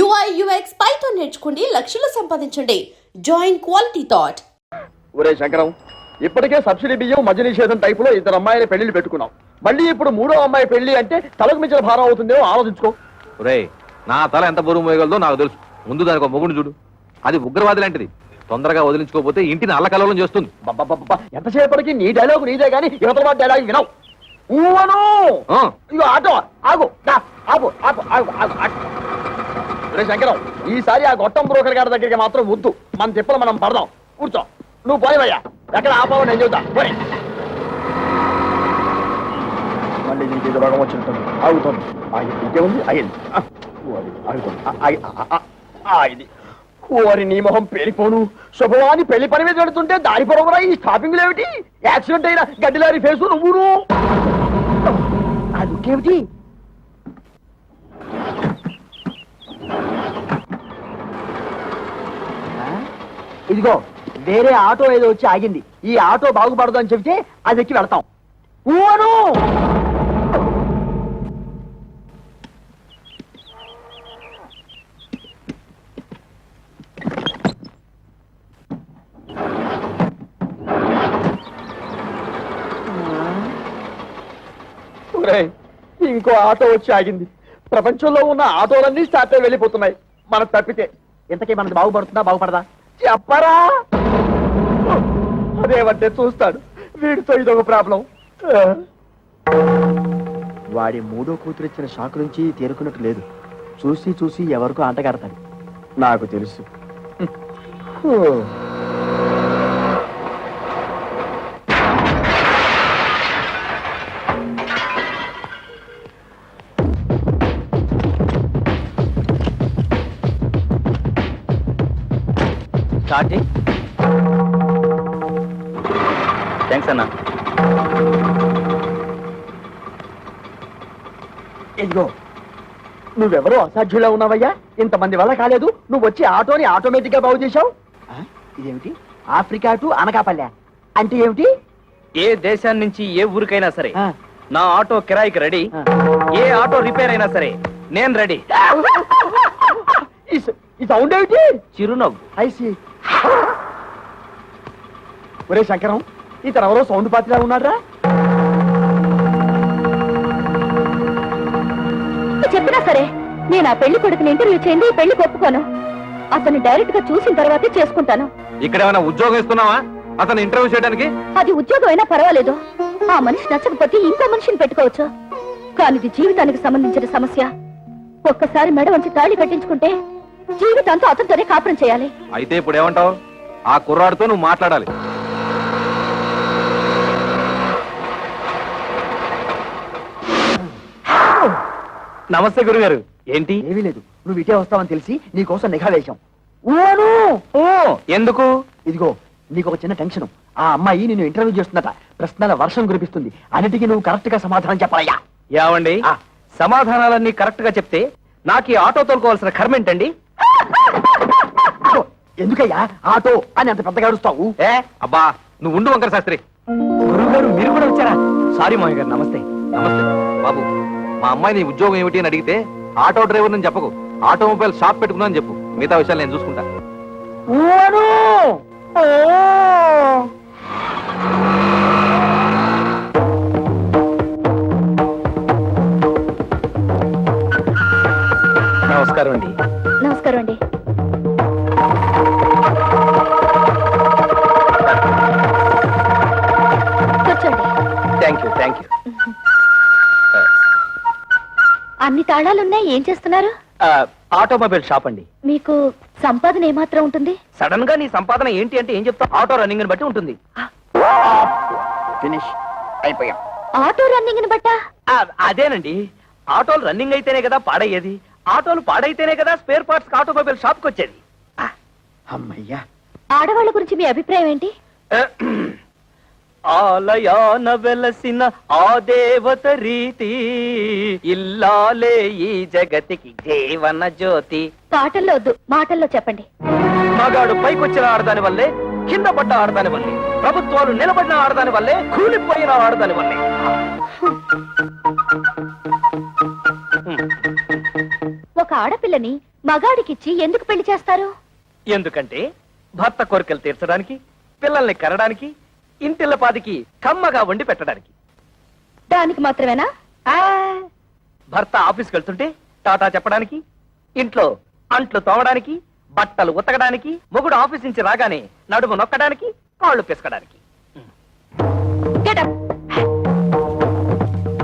UI UX Python నేర్చుకోండి, లక్షలు సంపాదించండి. Join quality thought. ఒరే శంకరం, ఇప్పటికే సబ్సిడీ బియ్యం మద్య నిషేధం టైపులో ఇద్దరు అమ్మాయిల పెళ్లిళ్ళు పెట్టుకున్నాం. మళ్ళీ ఇప్పుడు మూడో అమ్మాయి పెళ్లి అంటే తలకు మించిన భారం అవుతుందేమో ఆలోచించుకో. ఒరే, నా తల ఎంత బరువు మోయగలదో నాకు తెలుసు. ముందు దానికి ఒక మొగుడు చూడు. అది ఉగ్రవాది లాంటిది. తొందరగా వదిలించుకోకపోతే ఇంటిని అల్లకల్లోలం చేస్తుంది. ఎంతసేపటికి నీ డైలాగు నీదే గానీ యువతల వాడి డైలాగ్ వినవు. ఊవను ఇగో ఆటో ఆగు, ఆగు ఆగు ఆగు ఆగు ఆగు. ఒరే శంకరం, ఈసారి ఆ గొట్టం బ్రోకర్ గారి దగ్గరికి మాత్రం వద్దు. మన తిప్పలు మనం పడదాం. కూర్చో, నువ్వు పోయవయ్యా. ఎక్కడ ఆపావు నేను చెబుతా. పోయి మళ్ళీ దీనికి ఏదో రోగం వచ్చినట్టుంది. ఆగుతుంది. ఇంకేముంది? అయింది. ఆగింది. ఓరి నీ మొహం పేలిపోను. శుభవాని పెళ్లి పని మీద పెడుతుంటే దారి పొరవరా ఈ స్టాపింగ్ ఏమిటి? యాక్సిడెంట్ అయిన గడ్డిలారి ఫేసు నువ్వును. అదికేమిటి? ఇదిగో వేరే ఆటో ఏదో వచ్చి ఆగింది. ఈ ఆటో బాగుపడదు అని చెబితే అది ఎక్కి వెళ్తాం. ఊను ఇంకో ఆటో వచ్చి ఆగింది. ప్రపంచంలో ఉన్న ఆటోలన్నీ స్టార్ట్ అయి వెళ్ళిపోతున్నాయి. మనకు తప్పితే ఇంతకీ మనకు బాగుపడుతుందా బాగుపడదా చెప్పరా? అదేమంటే చూస్తాడు. వీడితో ఇదొక ప్రాబ్లం. వాడి మూడో కూతురు ఇచ్చిన షాక్ నుంచి తేరుకున్నట్టు లేదు. చూసి చూసి ఎవరికో ఆటగాడతాడు. నాకు తెలుసు. థ్యాంక్స్ అన్నా. ఇదిగో నువ్వెవరో అసాధ్యులా ఉన్నావయ్యా. ఇంతమంది వల్ల కాలేదు. నువ్వు వచ్చి ఆటోని ఆటోమేటిక్ గా బాగు చేశావు. ఇదేమిటి? ఆఫ్రికా టు అనకాపల్లె అంటే ఏమిటి? ఏ దేశాన్ని నుంచి ఏ ఊరికైనా సరే నా ఆటో కిరాయికి రెడీ. ఏ ఆటో రిపేర్ అయినా సరే నేను రెడీ. ఈ సౌండ్ ఏమిటి? చిరునవ్వు. ఐసి. ఒరే శంకరం, ఇతను ఎవరో సౌండ్ పాత్రలా ఉన్నాడ్రా. చెప్పినా సరే నేను ఆ పెళ్లి కొడుకుని ఇంటర్వ్యూ చేయండి. పెళ్లి ఒప్పుకోను. అతన్ని డైరెక్ట్ గా చూసిన తర్వాతే చేసుకుంటాను. ఇక్కడ ఏమైనా ఉద్యోగం ఇస్తున్నావా అతను ఇంటర్వ్యూ చేయడానికి? అది ఉద్యోగం అయినా పర్వాలేదు. ఆ మనిషి నచ్చకపోతే ఇంకో మనిషిని పెట్టుకోవచ్చు. కానీ ఇది జీవితానికి సంబంధించిన సమస్య. ఒక్కసారి మెడ వంచి తాళి కట్టించుకుంటే జీవితాంతో అతనితోనే కాపురం చేయాలి. అయితే ఇప్పుడు ఏమంటావు? ఆ కుర్రాడితో నువ్వు మాట్లాడాలి. నమస్తే గురుగారు. ఏంటి? ఏమీ లేదు. నువ్వు ఇటే వస్తావని తెలిసి నీకోసం నిఘా వేశాం. ఎందుకు? ఇదిగో నీకు ఒక చిన్న టెన్షన్. ఆ అమ్మాయి నిన్ను ఇంటర్వ్యూ చేస్తుందట. ప్రశ్నల వర్షం కురిపిస్తుంది. అన్నిటికీ నువ్వు కరెక్ట్ గా సమాధానం చెప్పాలయ్యా. ఏమండి, సమాధానాలన్నీ కరెక్ట్ గా చెప్తే నాకు ఈ ఆటో తోలుకోవాల్సిన కర్మ ఏంటండి? ఎందుకయ్యా ఆటో అని అంత పెద్దగా అరుస్తావు? అబ్బా నువ్వు ఉండు వంకర శాస్త్రి. గురుగారు మీరు కూడా వచ్చారా? సారీ మామయ్య గారు. నమస్తే. నమస్తే బాబు. మా అమ్మాయి నీ ఉద్యోగం ఏమిటి అని అడిగితే ఆటో డ్రైవర్ అని చెప్పకు. ఆటోమొబైల్ షాప్ పెట్టుకున్నా అని చెప్పు. మిగతా విషయాలు నేను చూసుకుంటా. నమస్కారం అండి. నమస్కారం అండి. కూర్చోండి. Thank you. అన్ని తాళాలున్నాయి. ఏం చేస్తున్నారు? ఆటోమొబైల్ షాప్ అండి. మీకు సంపాదన ఏమాత్రం ఉంటుంది? సడన్ గా నీ సంపాదన ఏంటి అంటే ఏం చెప్తావు? ఆటో రన్నింగ్ బట్టి ఉంటుంది. ఫినిష్ అయిపోయాం. ఆటో రన్నింగ్ బట్టా? అదేనండి. ఆటోలు రన్నింగ్ అయితేనే కదా పాడయ్యేది. ఆటోలు పాడైతేనే కదా స్పేర్ పార్ట్స్ ఆటోమొబైల్ షాప్ కి వచ్చేది. అమ్మయ్యా. ఆడవాళ్ళ గురించి మీ అభిప్రాయం ఏంటి? ఆలయాన వెలసిన ఆ దేవత రీతి ఇల్లాలే ఈ జగతికి జీవన జ్యోతి. పాటల్లో వద్దు, మాటల్లో చెప్పండి. మగాడు పైకొచ్చిన ఆడదాని వల్లే, కింద పడ్డ ఆడదాని వల్లే, ప్రభుత్వాలు నిలబడిన ఆడదాని వల్లే, కూలిపోయిన ఆడదాని వల్లే. ఒక ఆడపిల్లని మగాడికిచ్చి ఎందుకు పెళ్లి చేస్తారు? ఎందుకంటే భర్త కోరికలు తీర్చడానికి, పిల్లల్ని కనడానికి, ఇంటిల్లపాదికి కమ్మగా వండి పెట్టడానికి. దానికి మాత్రమేనా? భర్త ఆఫీస్కి వెళ్తుంటే టాటా చెప్పడానికి, ఇంట్లో అంట్లు తోమడానికి, బట్టలు ఉతకడానికి, మొగుడు ఆఫీస్ నుంచి రాగానే నడుము నొక్కడానికి, కాళ్ళు పిసకడానికి. Get up.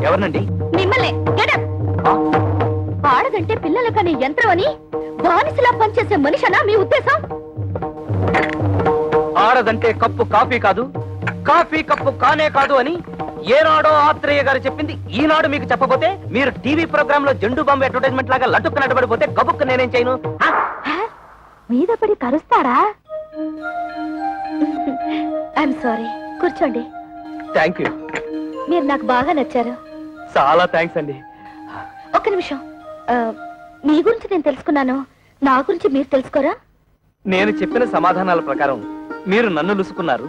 ఎవరినండి? మిమ్మల్ని Get up. ఆడదంటే పిల్లల కనే యంత్రం అని బానిసలా పనిచేసే మనిషనా మీ ఉద్దేశం? ఆడదంటే కప్పు కాఫీ కాదు, కాఫీ కప్పు కానే కాదు అని ఏనాడో ఆత్రేయ గారు చెప్పింది ఈనాడు మీకు చెప్పబోతే, మీరు టీవీ ప్రోగ్రామ్ లో జెండు బాంబు అడ్వర్టైజ్మెంట్ లాగా లటుక్కు నడబడిపోతే గబుక్కు నేనేం చేయను? మీద పడి కరుస్తారా? I'm sorry. కూర్చోండి. Thank you. మీరు నాకు బాగా నచ్చారు. చాలా థ్యాంక్స్ అండి. ఒక్క నిమిషం. మీ గురించి నేను తెలుసుకున్నాను, నా గురించి మీరు తెలుసుకోరా? నేను చెప్పిన సమాధానాల ప్రకారం మీరు నన్ను లుసుకున్నారు,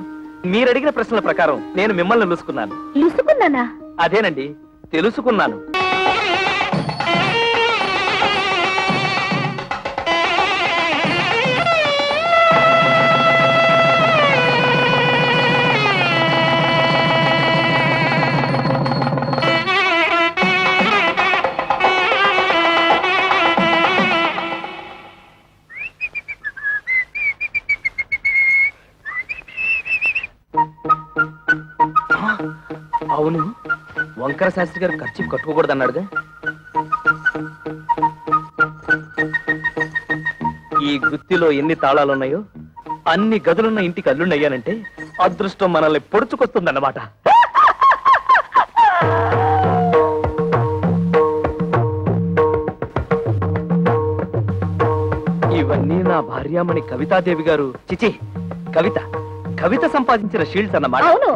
మీరు అడిగిన ప్రశ్నల ప్రకారం నేను మిమ్మల్ని లుసుకున్నాను. లుసుకున్నానా? అదేనండి, తెలుసుకున్నాను. అవును, వంకర శాస్త్రి గారు ఖర్చు కట్టుకోకూడదు అన్నాడుగా. ఈ గుత్తిలో ఎన్ని తాళాలున్నాయో అన్ని గదులున్న ఇంటికి అల్లుండయ్యానంటే అదృష్టం మనల్ని పొడుచుకొస్తుందన్నమాట. ఇవన్నీ నా భార్యామణి కవితాదేవి గారు, చిచి కవిత కవిత సంపాదించిన షీల్డ్స్ అన్నమాట. అవును.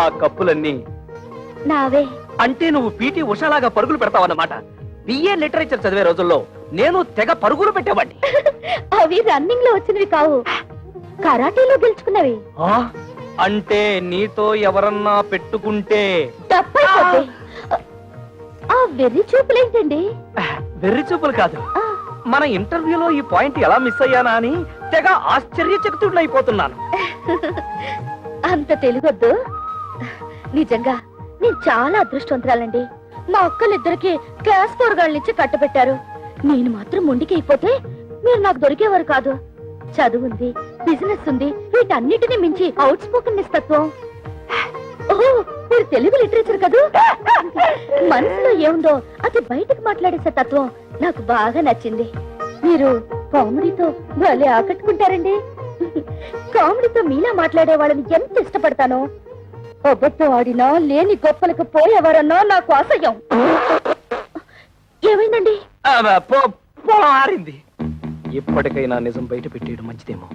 ఆ కప్పులన్నీ నావే. అంటే నువ్వు పీటీ ఉషాలాగా పరుగులు పెడతావన్నమాట. బిఏ లిటరేచర్ చదివే రోజుల్లో నేను తెగ పరుగులు పెట్టేవాడిని. అవి రన్నింగ్ లో వచ్చినవి కావు, కరాటీలో గెలుచుకున్నవి. అంటే నీతో ఎవరన్నా పెట్టుకుంటే తప్పైపోతే ఆ వెర్రి చూపులేంటండి? వెర్రి చూపులు కాదు, ఆ, మన ఇంటర్వ్యూలో ఈ పాయింట్ ఎలా మిస్ అయ్యానా అని తెగ ఆశ్చర్యచకితుడైపోతున్నాను. అంత తెలుగొద్దు. నిజంగా నేను చాలా అదృష్టవంతురాలండి. మా అక్కలిద్దరికి క్లాస్ 4 గాళ్ళనిచ్చి కట్టబెట్టారు. నేను మాత్రం మొండికి అయిపోతే మీరు నాకు దొరికేవారు కాదు. చదువుంది, బిజినెస్ ఉంది, వీటన్నిటిని మించి అవుట్ స్పోకెన్ నిస్తత్వం. ఓహో, మీరు తెలుగు లిటరేచర్ కదూ. మనసులో ఏముందో అది బయటకు మాట్లాడేసే తత్వం నాకు బాగా నచ్చింది. మీరు కామెడీతో భలే ఆకట్టుకుంటారండి. కామెడీతో మీలా మాట్లాడే వాళ్ళని ఎంత ఇష్టపడతానో. అబద్ధం ఆడినా లేని గొప్పలకు పోయేవారన్నా నాకు అసహ్యం. ఏమైందండి? పొలం ఆరింది. ఎప్పటికైనా నిజం బయట పెట్టేయడం మంచిదేమో.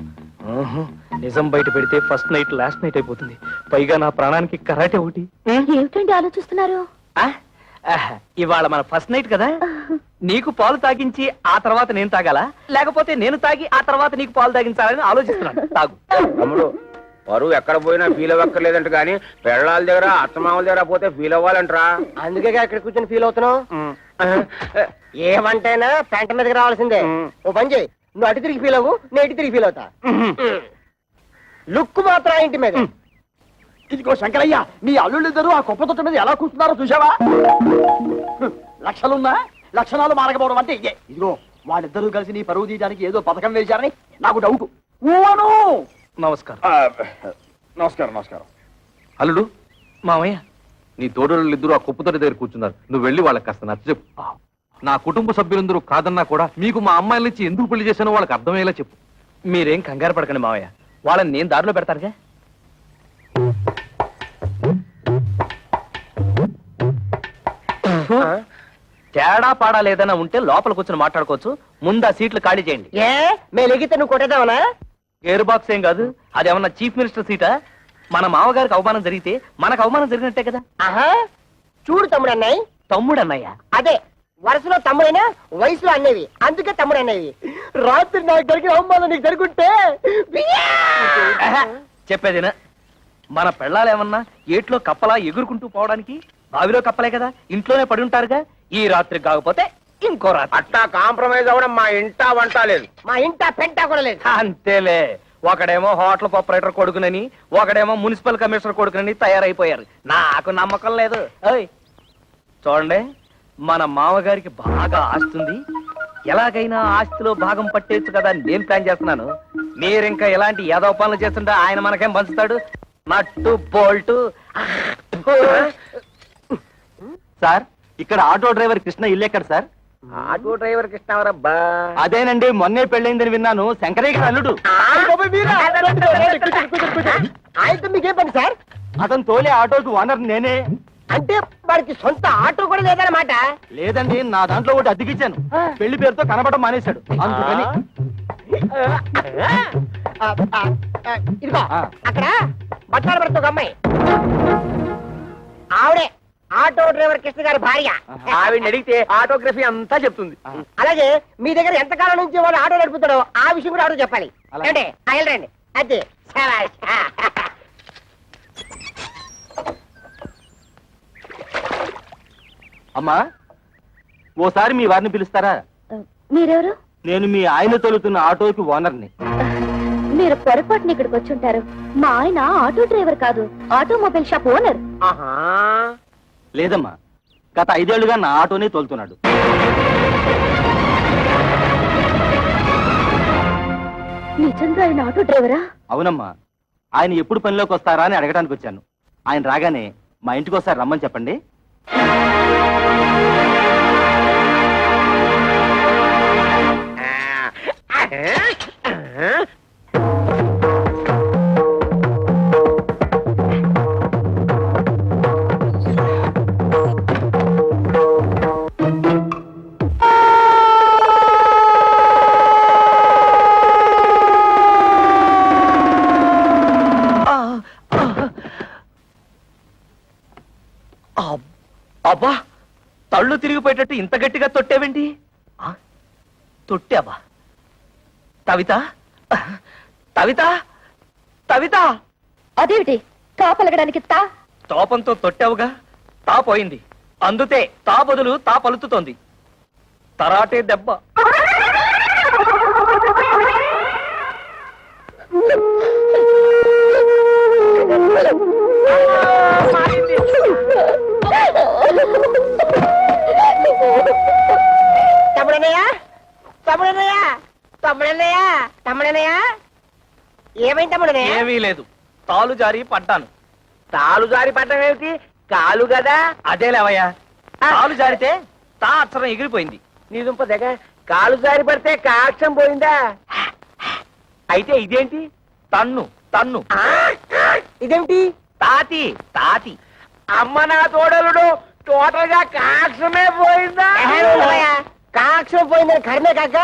నిజం బయట పెడితే ఫస్ట్ నైట్ లాస్ట్ నైట్ అయిపోతుంది. పైగా నా ప్రాణానికి కరాటే ఒకటి. ఏమిటండి ఆలోచిస్తున్నారు? ఇవాళ మన ఫస్ట్ నైట్ కదా, నీకు పాలు తాగించి ఆ తర్వాత నేను తాగాలా, లేకపోతే నేను తాగి ఆ తర్వాత నీకు పాలు తాగించాలని ఆలోచిస్తున్నాను. తాగు. తమ్ముడు, పరువు ఎక్కడ పోయినా ఫీల్ అవ్వక్కర్లేదంట గాని పెళ్ళాల దగ్గర అత్తమామల దగ్గర పోతే ఫీల్ అవ్వాలంటరా. అందుకే ఇక్కడ కూర్చొని ఫీల్ అవుతున్నావు. ఏమంటేనా పెంట మీదకి రావాల్సిందే. ఓ పని చేయి, నువ్వు అటు తిరిగి ఫీల్ అవ్వు, నేను ఇటు తిరిగి ఫీల్ అవుతా. లుక్ మాత్రం ఇంటి మీద. ఇదిగో శంకరయ్య, మీ అల్లుళ్ళిద్దరూ ఆ కుప్ప తొట్ట మీద ఎలా కూర్చున్నారో చూసావా? లక్షలున్నా లక్షణాలు మారకపోవడం అంటే ఇదే. ఇదిగో వాళ్ళిద్దరూ కలిసి నీ పరువు తీయడానికి ఏదో పథకం వేశారని నాకు డౌట్. నమస్కారం. నమస్కారం. నమస్కారం. అల్లుడు, మామయ్య, నీ తోడళ్ళు ఇద్దరు ఆ కుప్పతోటి దగ్గర కూర్చున్నారు. నువ్వు వెళ్ళి వాళ్ళకి కాస్త నచ్చ చెప్పు. నా కుటుంబ సభ్యులందరూ కాదన్నా కూడా మీకు మా అమ్మాయిల నుంచి ఎందుకు పెళ్లి చేశానో వాళ్ళకి అర్థమయ్యేలా చెప్పు. మీరేం కంగారు పడకండి మామయ్య, వాళ్ళని నేను దారిలో పెడతానుగా. తేడా పాడా లేదన్నా ఉంటే లోపల కూర్చొని మాట్లాడుకోవచ్చు. ముందు ఆ సీట్లు ఖాళీ చేయండి. ఏ మేము ఎగితే నువ్వు కొట్టేదావనా? ఎయిర్ బాక్స్ ఏం కాదు, అదేమన్నా చీఫ్ మినిస్టర్ సీటా? మన మామగారికి అవమానం జరిగితే మనకు అవమానం జరిగినట్టే కదా. ఆహా, చూడు తమ్ముడు అన్నాయి. తమ్ముడు అన్నయ్య అదే వరుసలో తమ్ముడైనా వయసులో అన్నేవి, అందుకే తమ్ముడు అన్నవి. రాత్రి నాకు జరిగిన అవమానం నీకు జరుగుంటే చెప్పేదేనా? మన పెళ్ళాలేమన్నా ఏట్లో కప్పలా ఎగురుకుంటూ పోవడానికి బావిలో కప్పలే కదా, ఇంట్లోనే పడి ఉంటారుగా. ఈ రాత్రి కాకపోతే ఇంకో రాత్రి. అట్టా కాంప్రమైజ్ అవ్వడం మా ఇంటా వంట లేదు. మా ఇంట పెంట కూడా లేదు. అంతేలే, ఒకడేమో హోటల్ ఆపరేటర్ కొడుకునని, ఒకడేమో మున్సిపల్ కమిషనర్ కొడుకునని తయారైపోయారు. నాకు నమ్మకం లేదు. ఓయ్ చూడండి, మన మామగారికి బాగా ఆస్తుంది. ఎలాగైనా ఆస్తిలో భాగం పట్టేచ్చు కదా అని నేను ప్లాన్ చేస్తున్నాను. మీరింకా ఎలాంటి ఏదో పనులు చేస్తుంటే ఆయన మనకేం పంచుతాడు? నట్టు బోల్టు. సార్, ఇక్కడ ఆటో డ్రైవర్ కృష్ణ ఇల్లు ఎక్కడ సార్? Auto driver కృష్ణవరబ్బా. అదేనండి, మొన్నే పెళ్ళైందని విన్నాను. శంకరయ్య గారి అల్లుడు. ఆయనతో మీకేం పని సార్? అతను తోలే ఆటోకి ఓనర్ నేనే. అంటే వారికి సొంత ఆటో కూడా లేదన్నమాట. లేదండి, నా దాంట్లో ఒకటి అద్దెకిచ్చాను. పెళ్లి పేరుతో కనబడడం మానేశాడు, అందుకని. ఇదిగో ఆ. అక్కడ బట్టాలు పడుతూ ఒక అమ్మాయి, ఆవిడే ఆటో డ్రైవర్ కృష్ణ గారి భార్య. ఆవిడ అడిగితే ఆటోగ్రఫీ అంతా చెప్తుంది. అలాగే మీ దగ్గర ఎంతకాలం నుంచి వాడు ఆటో నడుపుతాడో ఆ విషయం కూడా ఆవిడ చెప్పాలి. అలాగే. అంటే వెళ్ళండి. అదే శభాష్. అమ్మా, ఓసారి మీ వారిని పిలుస్తారా? మీరెవరు? నేను మీ ఆయన తొలుతున్న ఆటోకి ఓనర్ని. మీరు పొరపాటున ఇక్కడికి వచ్చుంటారు. మా ఆయన ఆటో డ్రైవర్ కాదు, ఆటోమొబైల్ షాప్ ఓనర్. ఆహా. లేదమ్మా, గత 5 ఏళ్లుగా నా ఆటోనే తోలుతున్నాడు. నిజంగా ఆయన ఆటో డ్రైవరా? అవునమ్మా, ఆయన ఎప్పుడు పనిలోకి వస్తారా అని అడగడానికి వచ్చాను. ఆయన రాగానే మా ఇంటికి ఒకసారి రమ్మని చెప్పండి. అబ్బా, తళ్ళు తిరిగిపోయేటట్టు ఇంత గట్టిగా తొట్టేవేంటి? తొట్టావా? కవిత, కవిత, కవిత. అదేమిటి తాపలగడానికి తా? తోపంతో తొట్టావుగా, తా పోయింది. అందుతే తా బదులు తా పలుకుతోంది. తరాటే దెబ్బ. తమ్ముడన్నయ్య, తమ్ముడన్నయ్య, తమ్ముడన్నయ్య, తమ్ముడన్నయ్య, ఏమైంది తమ్ముడన్నయ్య? ఏమీ లేదు, తాలు జారి పడ్డాను. తాలు జారి పడ్డం ఏమిటి? కాలు కదా. అదేలేవయ్యా, తాలు జారితే తా అక్షరం ఎగిరిపోయింది. నీ దుంప దగ్గర కాలు జారి పడితే కాక్షం పోయిందా? అయితే ఇదేంటి? తన్ను తన్ను. ఇదేమిటి? తాతి తాతి. అమ్మ నా తోడలుడు, టోటల్ గా కాక్షమే పోయిందా? కాక్షం పోయిందని కర్మే కాక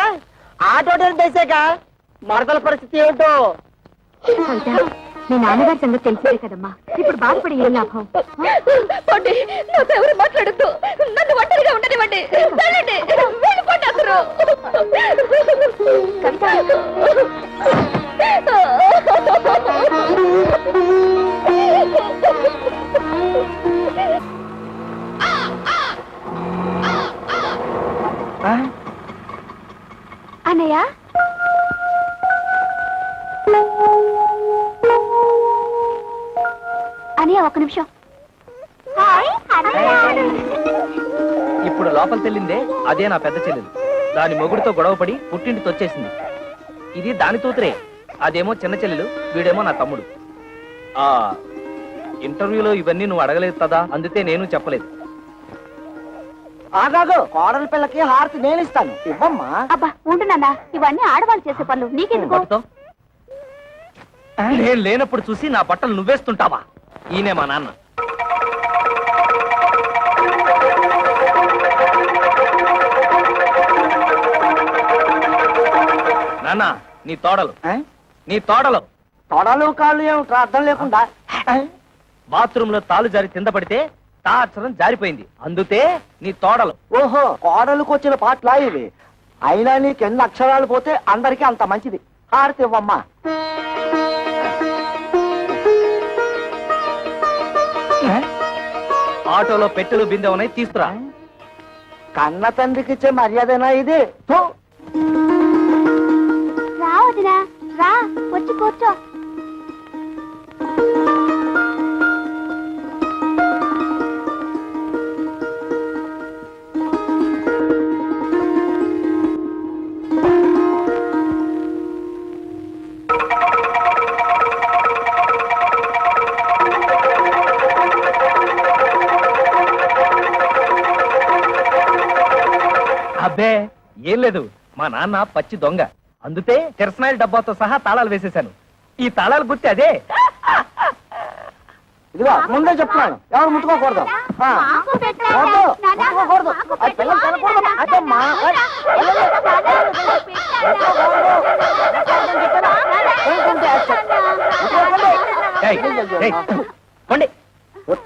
ఆటో తెలిసాక మరదల పరిస్థితి ఏమిటో. మీ నాన్నగారి సంగతి తెలిసిందే కదమ్మా, ఇప్పుడు బాధపడి ఏం లాభం? నాతో ఎవరు మాట్లాడద్దు, నన్ను ఒంటరిగా ఉండనివ్వండి. వెళ్ళండి, వెళ్ళిపోండి అసలు. అన్నయ్య, అన్నయ్య ఒక్క నిమిషం. ఇప్పుడు లోపల తెల్లిందే అదే నా పెద్ద చెల్లెలు. దాని మొగుడితో గొడవపడి పుట్టింటి తొచ్చేసింది. ఇది దాని తూతురే, అదేమో చిన్న చెల్లెలు, వీడేమో నా తమ్ముడు. ఆ ఇంటర్వ్యూలో ఇవన్నీ నువ్వు అడగలేదు కదా, అందుకే నేను చెప్పలేదు. ఆగాగు, కోడల పిల్లకి హారతి నేను ఇస్తాను, ఇవ్వమ్మా. అబ్బా ఉండు నాన్న, ఇవన్నీ ఆడవాళ్ళు చేసే పనులు, నీకెందుకు? పట్టుకో. నేను లేనప్పుడు చూసి నా బట్టలు నువ్వేస్తుంటావా? ఈయనే మా నాన్న. నాన్న, నీ తోడలు, నీ తోడలు. తొడలు కాళ్ళు ఏమిట్రా అర్థం లేకుండా? బాత్రూమ్ లో తాలు జారి కింద పడితే తా అక్షరం జారిపోయింది, అందుతే నీ తోడలు. ఓహో, కోడలకు వచ్చిన పాటలా ఇవి. అయినా నీకు ఎన్ని అక్షరాలు పోతే అందరికీ అంత మంచిది. హారతి ఇవ్వమ్మా. ఆటోలో పెట్టెలు బిందె ఉన్నాయి, తీసుకురా. కన్న తండ్రికి ఇచ్చే మర్యాదనా ఇది? థు. రా వదినా, రా వచ్చి కూర్చో. అబ్బే ఏం లేదు, మా నాన్న పచ్చి దొంగ, అందుకే కిరసనాయిల డబ్బాతో సహా తాళాలు వేసేశాను. ఈ తాళాలు గుర్తి అదే. ఇదిగో ముందే చెప్తున్నాను, ఎవరు ముట్టుకోకూడదు. ఆ, వద్దు, ముట్టుకోకూడదు. అది పిల్లలు తినకూడదు. అదమ్మా. ఏయ్, ఏయ్, పోండి.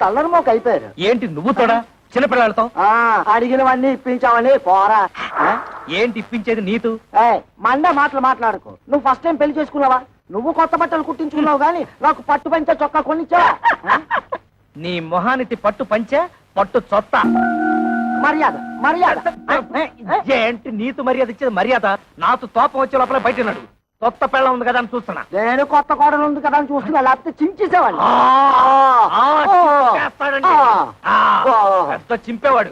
తల్లరి మోక అయిపోయారు. ఏంటి నువ్వు తోడా చిన్నపిల్లలతో? ఆ, అడిగినవన్నీ ఇప్పించావని పోరా. ఆ? ఏంటి ఇప్పించేది నీతు? ఏయ్, మండే మాటలు మాట్లాడుకో. నువ్వు ఫస్ట్ టైం పెళ్లి చేసుకున్నావా? నువ్వు కొత్త బట్టలు కుట్టించుకున్నావు గానీ నాకు పట్టు పంచ చొక్కా కొనిచ్చావా? నీ మొహానికి పట్టు పంచె, పట్టు చొత్త. మర్యాద మర్యాద. ఏంటి నీతు మర్యాద ఇచ్చేది? మర్యాద నాతో తోపం వచ్చే లోపల బయట నడు. కొత్త పెళ్ళ ఉంది కదా అని చూస్తున్నా. నేను కొత్త కోడలు ఉంది కదా అని చూస్తున్నా, లేకపోతే చించేసేవాడిని. చింపేస్తాడండి. పెద్ద చింపేవాడు.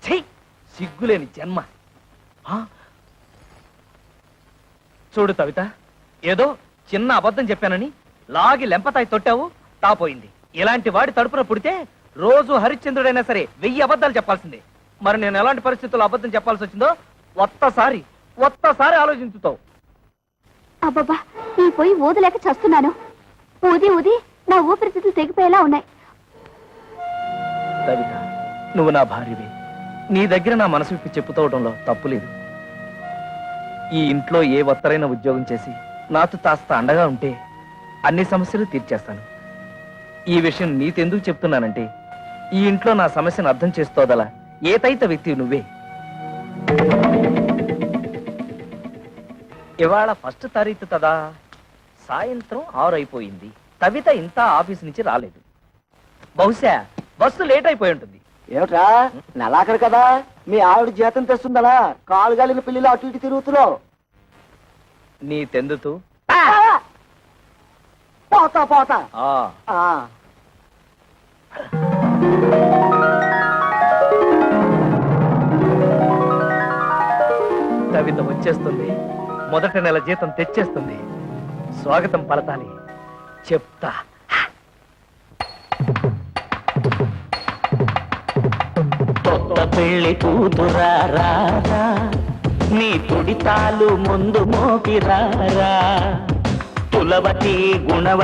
ఛీ, సిగ్గులేని జన్మ. చూడు కవిత, ఏదో చిన్న అబద్ధం చెప్పానని లాగి లెంపతాయి తొట్టావు, తాపోయింది. ఇలాంటి వాడి తడుపున పుడితే రోజు హరిశ్చంద్రుడైనా సరే 1000 అబద్ధాలు చెప్పాల్సిందే. మరి నేను ఎలాంటి పరిస్థితుల్లో అబద్ధం చెప్పాల్సి వచ్చిందో ఒక్కసారి ఆలోచించుతావు. అబ్బబ్బా, ఈ పోయి ఊదలేక చస్తున్నాను. ఊది ఊది నా ఊపిరితిత్తులు తెగిపోయేలా ఉన్నాయి. కవిత, నువ్వు నా భార్యవి. నీ దగ్గర నా మనసు విప్పి చెప్పుకోవడంలో తప్పులేదు. ఈ ఇంట్లో ఏ ఒత్తరైన ఉద్యోగం చేసి నాతో కాస్త అండగా ఉంటే అన్ని సమస్యలు తీర్చేస్తాను. ఈ విషయం నీతెందుకు చెప్తున్నానంటే, ఈ ఇంట్లో నా సమస్యను అర్థం చేసుకోదల ఏతైత వ్యక్తి నువ్వే. ఇవాళ 1 తారీఖు కదా, సాయంత్రం 6 అయిపోయింది. కవిత ఇంత ఆఫీస్ నుంచి రాలేదు. బహుశా బస్సు లేట్ అయిపోయి ఉంటుంది. ఏమిట్రా, నెలాఖరు కదా, మీ ఆవిడ జీతం తెస్తుందలా కాలు గాలిన పిల్లలు అటు ఇటు తిరుగుతున్నావు. నీ తెందుతూ పోతా పోతా. ఆ. కవిత వచ్చేస్తుంది, మొదటి నెల జీతం తెచ్చేస్తుంది. స్వాగతం పలకాలి, చెప్తా. కొత్త పెళ్లి కూతురారా, నీ తుడితాలు ముందు మోపిరారా, తులవతి గుణవ